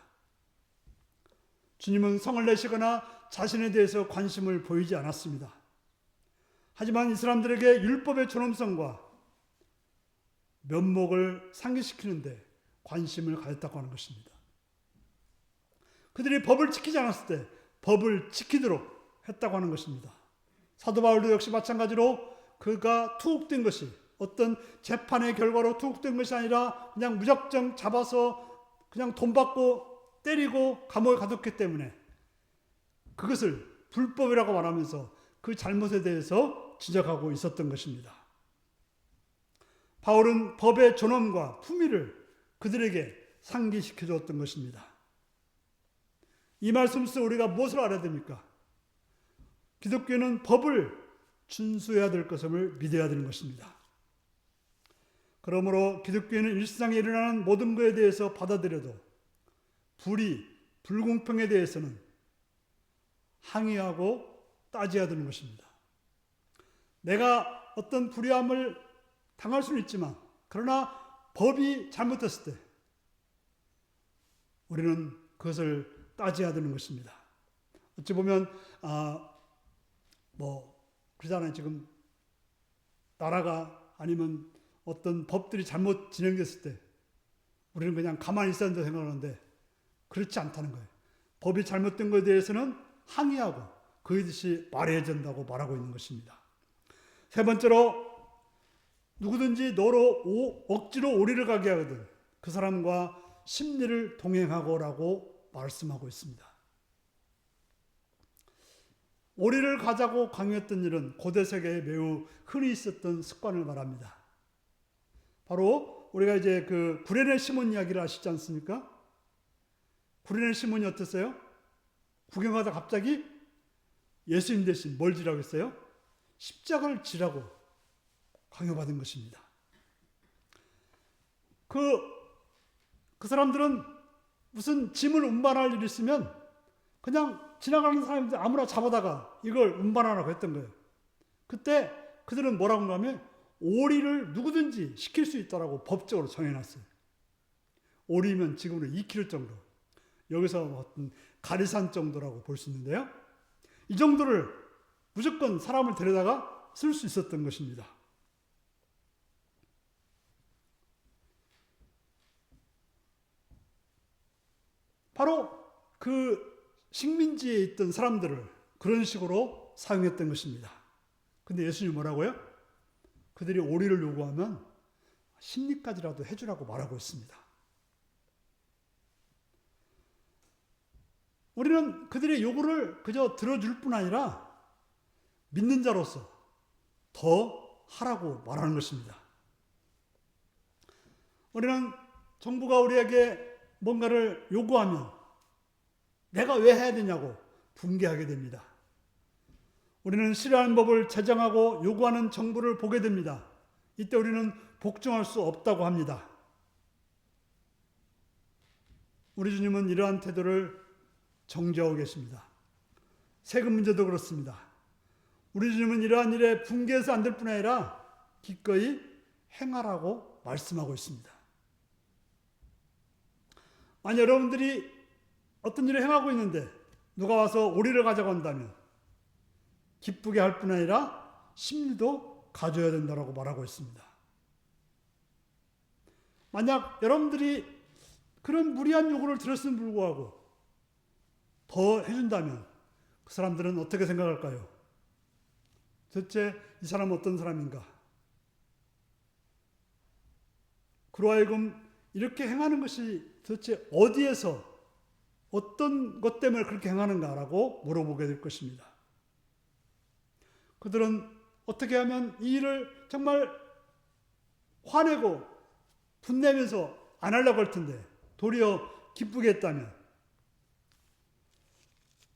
[SPEAKER 1] 주님은 성을 내시거나 자신에 대해서 관심을 보이지 않았습니다. 하지만 이 사람들에게 율법의 존엄성과 면목을 상기시키는데 관심을 가졌다고 하는 것입니다. 그들이 법을 지키지 않았을 때 법을 지키도록 했다고 하는 것입니다. 사도 바울도 역시 마찬가지로 그가 투옥된 것이 어떤 재판의 결과로 투옥된 것이 아니라 그냥 무작정 잡아서 그냥 돈 받고 때리고 감옥에 가뒀기 때문에 그것을 불법이라고 말하면서 그 잘못에 대해서 지적하고 있었던 것입니다. 바울은 법의 존엄과 품위를 그들에게 상기시켜 주었던 것입니다. 이 말씀 속에서 우리가 무엇을 알아야 됩니까? 기독교는 법을 준수해야 될 것을 믿어야 되는 것입니다. 그러므로 기독교는 일상에 일어나는 모든 것에 대해서 받아들여도 불의, 불공평에 대해서는 항의하고 따져야 되는 것입니다. 내가 어떤 불의함을 당할 수는 있지만 그러나 법이 잘못됐을 때 우리는 그것을 따져야 되는 것입니다. 어찌 보면 그러잖아요. 지금 나라가 아니면 어떤 법들이 잘못 진행됐을 때 우리는 그냥 가만히 있어야 된다고 생각하는데 그렇지 않다는 거예요. 법이 잘못된 것에 대해서는 항의하고 그에 대해 말해야 된다고 말하고 있는 것입니다. 세 번째로 누구든지 너로 억지로 오리를 가게 하거든 그 사람과 심리를 동행하고라고 말씀하고 있습니다. 오리를 가자고 강요했던 일은 고대 세계에 매우 흔히 있었던 습관을 말합니다. 바로 우리가 이제 그 구레네 시몬 이야기를 아시지 않습니까? 구레네 시몬이 어땠어요? 구경하다 갑자기 예수님 대신 뭘 지라고 했어요? 십자가를 지라고 강요받은 것입니다. 그 사람들은 무슨 짐을 운반할 일이 있으면 그냥 지나가는 사람들 아무나 잡아다가 이걸 운반하라고 했던 거예요. 그때 그들은 뭐라고 하면 오리를 누구든지 시킬 수 있다라고 법적으로 정해놨어요. 오리면 지금으로 2kg 정도. 여기서 어떤 가리산 정도라고 볼 수 있는데요. 이 정도를 무조건 사람을 데려다가 쓸 수 있었던 것입니다. 바로 그 식민지에 있던 사람들을 그런 식으로 사용했던 것입니다. 근데 예수님이 뭐라고요? 그들이 오리를 요구하면 심리까지라도 해주라고 말하고 있습니다. 우리는 그들의 요구를 그저 들어줄 뿐 아니라 믿는 자로서 더 하라고 말하는 것입니다. 우리는 정부가 우리에게 뭔가를 요구하면 내가 왜 해야 되냐고 분개하게 됩니다. 우리는 싫어하는 법을 제정하고 요구하는 정부를 보게 됩니다. 이때 우리는 복종할 수 없다고 합니다. 우리 주님은 이러한 태도를 정죄하고 계십니다. 세금 문제도 그렇습니다. 우리 주님은 이러한 일에 분개해서 안 될 뿐 아니라 기꺼이 행하라고 말씀하고 있습니다. 만약 여러분들이 어떤 일을 행하고 있는데 누가 와서 오리를 가져고 한다면 기쁘게 할 뿐 아니라 심리도 가져야 된다고 말하고 있습니다. 만약 여러분들이 그런 무리한 요구를 들었음에 불구하고 더 해준다면 그 사람들은 어떻게 생각할까요? 도대체 이 사람은 어떤 사람인가? 그로 하여금 이렇게 행하는 것이 도대체 어디에서 어떤 것 때문에 그렇게 행하는가라고 물어보게 될 것입니다. 그들은 어떻게 하면 이 일을 정말 화내고 분내면서 안 하려고 할 텐데 도리어 기쁘게 했다면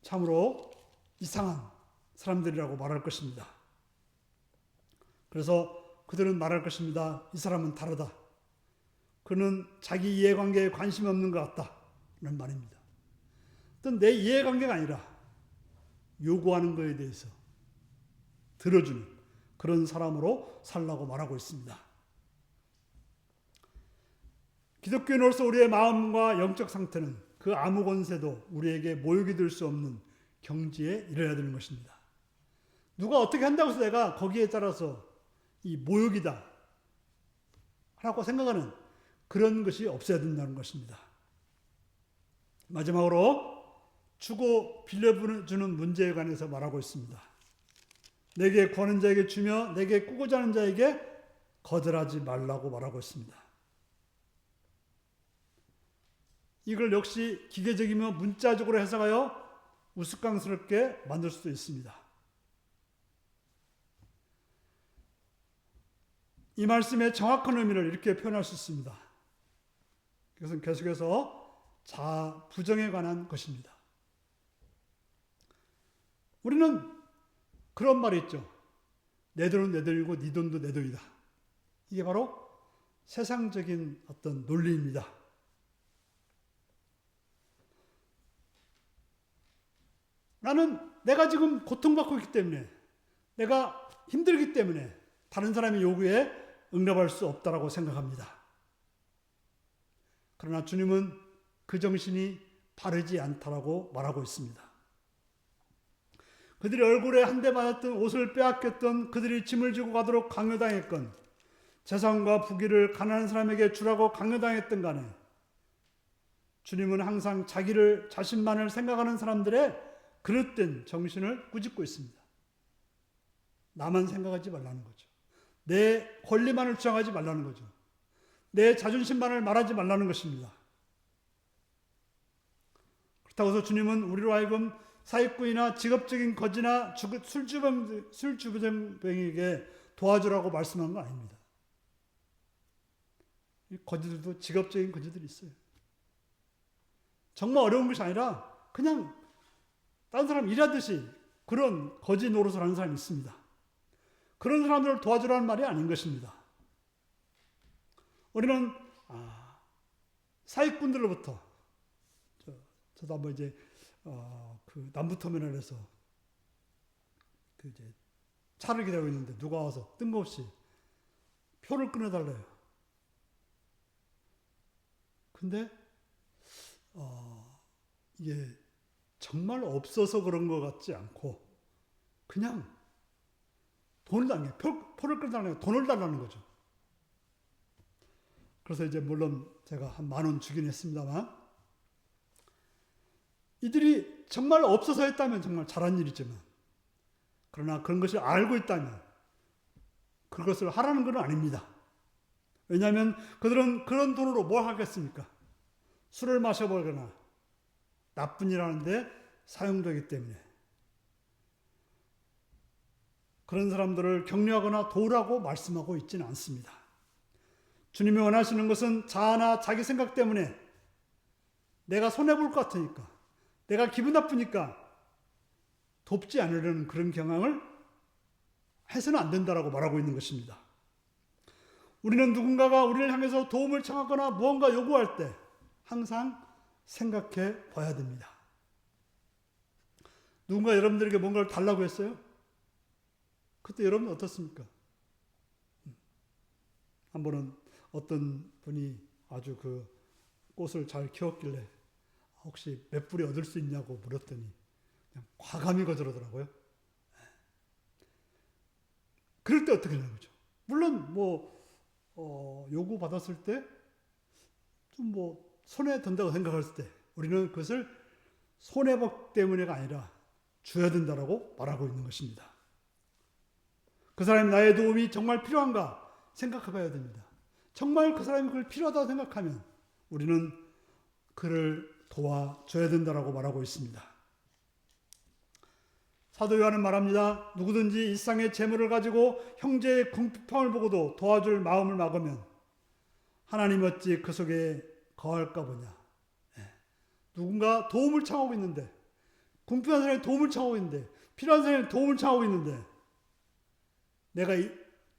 [SPEAKER 1] 참으로 이상한 사람들이라고 말할 것입니다. 그래서 그들은 말할 것입니다. 이 사람은 다르다. 그는 자기 이해관계에 관심이 없는 것 같다. 라는 말입니다. 어떤 내 이해관계가 아니라 요구하는 것에 대해서 들어주는 그런 사람으로 살라고 말하고 있습니다. 기독교인으로서 우리의 마음과 영적 상태는 그 아무 권세도 우리에게 모욕이 될 수 없는 경지에 이르러야 되는 것입니다. 누가 어떻게 한다고 해서 내가 거기에 따라서 이 모욕이다 라고 생각하는 그런 것이 없어야 된다는 것입니다. 마지막으로 주고 빌려주는 문제에 관해서 말하고 있습니다. 내게 구하는 자에게 주며 내게 꾸고자 하는 자에게 거절하지 말라고 말하고 있습니다. 이걸 역시 기계적이며 문자적으로 해석하여 우스꽝스럽게 만들 수도 있습니다. 이 말씀의 정확한 의미를 이렇게 표현할 수 있습니다. 그것은 계속해서 자아 부정에 관한 것입니다. 우리는 그런 말이 있죠. 내 돈은 내 돈이고 네 돈도 내 돈이다. 이게 바로 세상적인 어떤 논리입니다. 나는 내가 지금 고통받고 있기 때문에, 내가 힘들기 때문에 다른 사람의 요구에 응답할 수 없다라고 생각합니다. 그러나 주님은 그 정신이 바르지 않다라고 말하고 있습니다. 그들이 얼굴에 한 대 맞았던, 옷을 빼앗겼던, 그들이 짐을 지고 가도록 강요당했건, 재산과 부귀를 가난한 사람에게 주라고 강요당했던 간에 주님은 항상 자신만을 생각하는 사람들의 그릇된 정신을 꾸짖고 있습니다. 나만 생각하지 말라는 거죠. 내 권리만을 주장하지 말라는 거죠. 내 자존심만을 말하지 말라는 것입니다. 그렇다고 해서 주님은 우리로 하여금 사기꾼이나 직업적인 거지나 술주정뱅이에게 도와주라고 말씀한 건 아닙니다. 거지들도 직업적인 거지들이 있어요. 정말 어려운 것이 아니라 그냥 다른 사람 일하듯이 그런 거지 노릇을 하는 사람이 있습니다. 그런 사람들을 도와주라는 말이 아닌 것입니다. 우리는 사기꾼들로부터, 저도 한번 이제 그 남부터미널에서 그 이제 차를 기다리고 있는데 누가 와서 뜬금없이 표를 끊어달래요. 근데 이게 정말 없어서 그런 것 같지 않고 그냥 돈을 달라는 거예요. 표를 끊어달라는 거예요. 돈을 달라는 거죠. 그래서 이제 물론 제가 한 10,000원 주긴 했습니다만, 이들이 정말 없어서 했다면 정말 잘한 일이지만, 그러나 그런 것을 알고 있다면 그것을 하라는 건 아닙니다. 왜냐하면 그들은 그런 돈으로 뭘 하겠습니까? 술을 마셔보거나 나쁜 일 하는데 사용되기 때문에 그런 사람들을 격려하거나 도우라고 말씀하고 있지는 않습니다. 주님이 원하시는 것은 자아나 자기 생각 때문에 내가 손해볼 것 같으니까, 내가 기분 나쁘니까 돕지 않으려는 그런 경향을 해서는 안 된다라고 말하고 있는 것입니다. 우리는 누군가가 우리를 향해서 도움을 청하거나 무언가 요구할 때 항상 생각해 봐야 됩니다. 누군가 여러분들에게 뭔가를 달라고 했어요? 그때 여러분 어떻습니까? 한 번은 어떤 분이 아주 그 꽃을 잘 키웠길래 혹시 몇 뿌리 얻을 수 있냐고 물었더니 그냥 과감히 거절하더라고요. 그럴 때 어떻게 하는 거죠? 물론 요구 받았을 때 좀 손해 든다고 생각했을 때 우리는 그것을 손해복 때문에가 아니라 줘야 된다라고 말하고 있는 것입니다. 그 사람이 나의 도움이 정말 필요한가 생각해 봐야 됩니다. 정말 그 사람이 그걸 필요하다고 생각하면 우리는 그를 도와줘야 된다라고 말하고 있습니다. 사도 요한은 말합니다. 누구든지 일상의 재물을 가지고 형제의 궁핍함을 보고도 도와줄 마음을 막으면 하나님 어찌 그 속에 거할까 보냐. 누군가 도움을 청하고 있는데, 궁핍한 사람이 도움을 청하고 있는데, 필요한 사람이 도움을 청하고 있는데 내가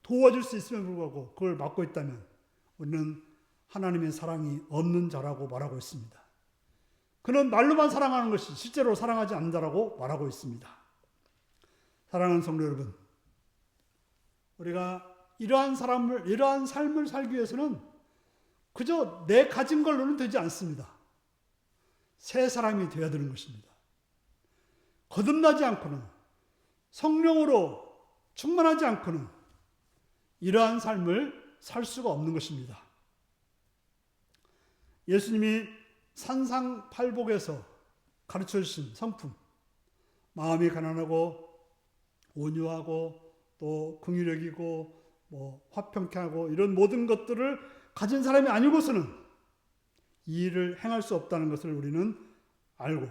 [SPEAKER 1] 도와줄 수 있음에도 불구하고 그걸 막고 있다면 우리는 하나님의 사랑이 없는 자라고 말하고 있습니다. 그는 말로만 사랑하는 것이 실제로 사랑하지 않는다라고 말하고 있습니다. 사랑하는 성도 여러분, 우리가 이러한 삶을 살기 위해서는 그저 내 가진 걸로는 되지 않습니다. 새 사람이 되어야 되는 것입니다. 거듭나지 않고는, 성령으로 충만하지 않고는 이러한 삶을 살 수가 없는 것입니다. 예수님이 산상팔복에서 가르쳐 주신 성품, 마음이 가난하고 온유하고 또 긍휼력이고 화평케 하고 이런 모든 것들을 가진 사람이 아니고서는 이 일을 행할 수 없다는 것을 우리는 알고,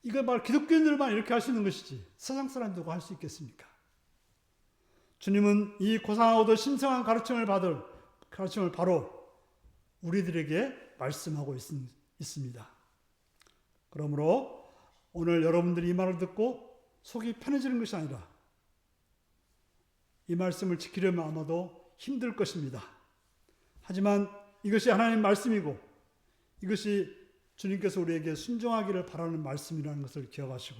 [SPEAKER 1] 이거 말 기독교인들만 이렇게 할 수 있는 것이지 세상 사람들도 할 수 있겠습니까? 주님은 이 고상하고도 신성한 가르침을 바로 우리들에게 말씀하고 있습니다. 그러므로 오늘 여러분들이 이 말을 듣고 속이 편해지는 것이 아니라 이 말씀을 지키려면 아마도 힘들 것입니다. 하지만 이것이 하나님 말씀이고 이것이 주님께서 우리에게 순종하기를 바라는 말씀이라는 것을 기억하시고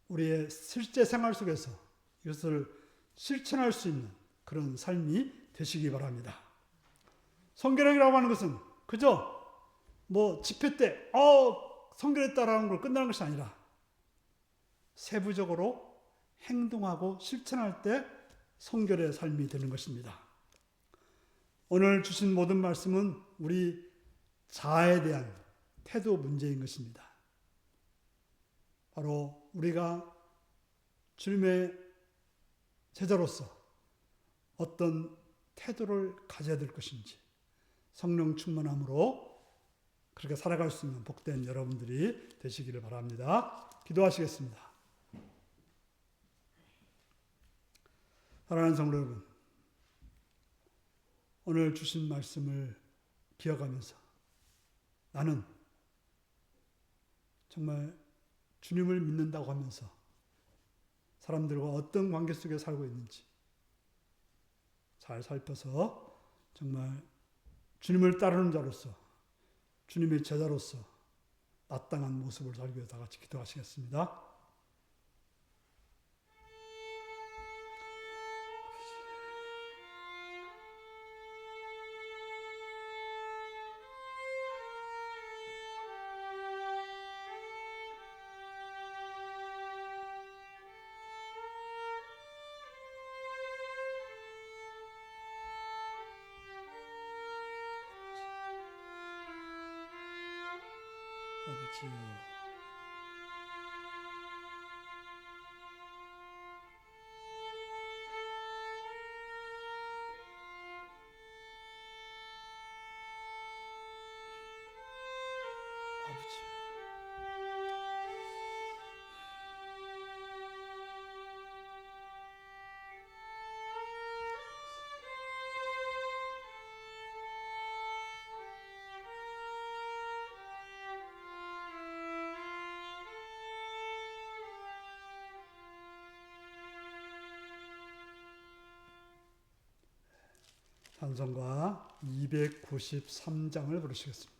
[SPEAKER 1] 우리의 실제 생활 속에서 이것을 실천할 수 있는 그런 삶이 되시기 바랍니다. 성결행이라고 하는 것은 그저 집회 때 성결했다라는 걸 끝나는 것이 아니라 세부적으로 행동하고 실천할 때 성결의 삶이 되는 것입니다. 오늘 주신 모든 말씀은 우리 자아에 대한 태도 문제인 것입니다. 바로 우리가 주님의 제자로서 어떤 태도를 가져야 될 것인지 성령 충만함으로 그렇게 살아갈 수 있는 복된 여러분들이 되시기를 바랍니다. 기도하시겠습니다. 사랑하는 성도 여러분, 오늘 주신 말씀을 기억하면서 나는 정말 주님을 믿는다고 하면서 사람들과 어떤 관계 속에 살고 있는지 잘 살펴서 정말 주님을 따르는 자로서 주님의 제자로서 마땅한 모습을 살기 위해서 다 같이 기도하시겠습니다. 아버지요, 찬송가 293장을 부르시겠습니다.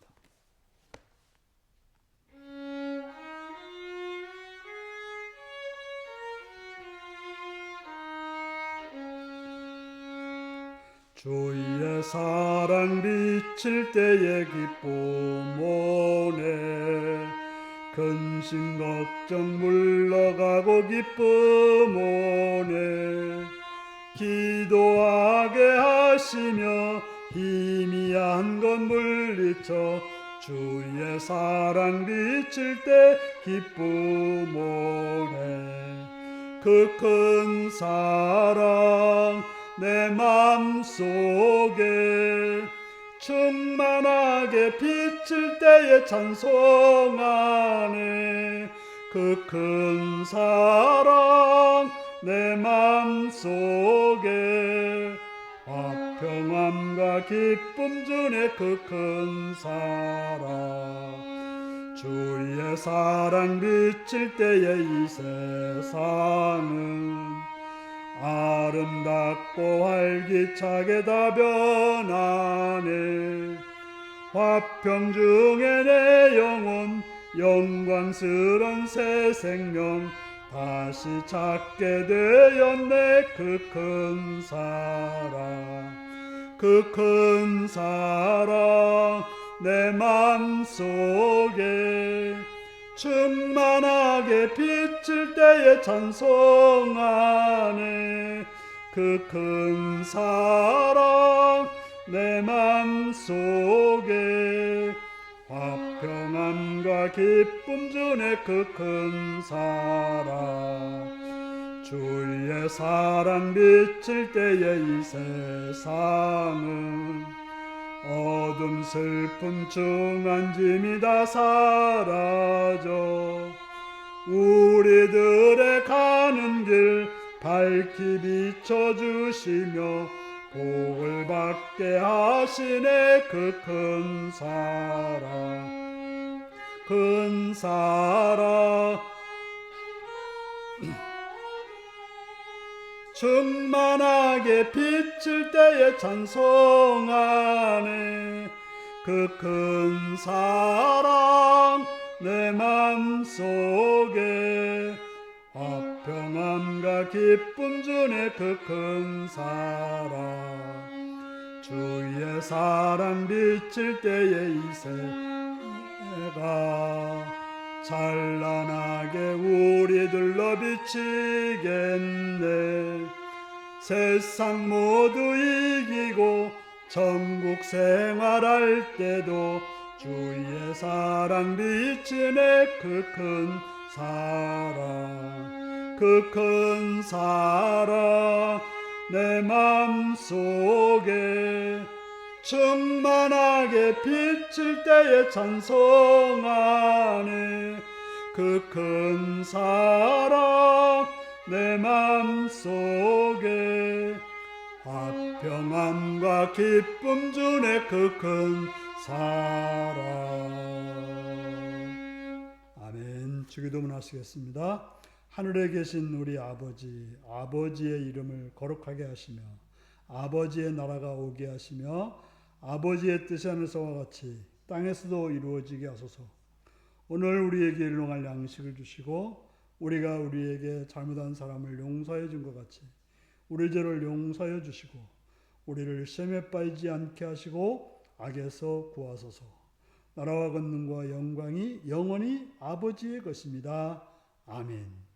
[SPEAKER 1] 주의 사랑 비칠 때의 기쁨 오네, 근심 걱정 물러가고 기쁨 오네, 기도하게 하시며 희미한 것 물리쳐 주의 사랑 비칠 때 기쁨 오네, 그 큰 사랑 내 맘속에 충만하게 비칠 때에 찬송하네, 그 큰 사랑 내 맘속에 화평함과 기쁨 주네, 그 큰 사랑, 주의 사랑 비칠 때에 이 세상은 아름답고 활기차게 다 변하네. 화평 중에 내 영혼 영광스런 새 생명 다시 찾게 되었네. 그 큰 사랑, 그 큰 사랑 내 맘속에 충만하게 비칠 때에 찬송하네. 그 큰 사랑 내 맘속에 화평함과 기쁨 주네. 그 큰 사랑, 주의 사랑 비칠 때에 이 세상은 어둠 슬픔 중한 짐이 다 사라져 우리들의 가는 길 밝히 비춰주시며 복을 받게 하시네. 그 큰 사랑, 큰 사랑 충만하게 비칠 때에 찬송하네. 그 큰 사랑 내 맘속에 화평함과 기쁨 주네. 그 큰 사랑, 주의 사랑 비칠 때에 이 세가 찬란하게 우리들로 비치겠네. 세상 모두 이기고 천국 생활할 때도 주의 사랑 비치네. 그 큰 사랑, 그 큰 사랑 내 맘속에 충만하게 비칠 때에 찬송하네. 그 큰 사랑 내 맘속에 화평함과 기쁨 주네. 그 큰 사랑. 아멘. 주기도문 하시겠습니다. 하늘에 계신 우리 아버지, 아버지의 이름을 거룩하게 하시며 아버지의 나라가 오게 하시며 아버지의 뜻이 하늘에서와 같이 땅에서도 이루어지게 하소서. 오늘 우리에게 일용할 양식을 주시고 우리가 우리에게 잘못한 사람을 용서해 준 것 같이 우리 죄를 용서해 주시고 우리를 시험에 빠지지 않게 하시고 악에서 구하소서. 나라와 권능과 영광이 영원히 아버지의 것입니다. 아멘.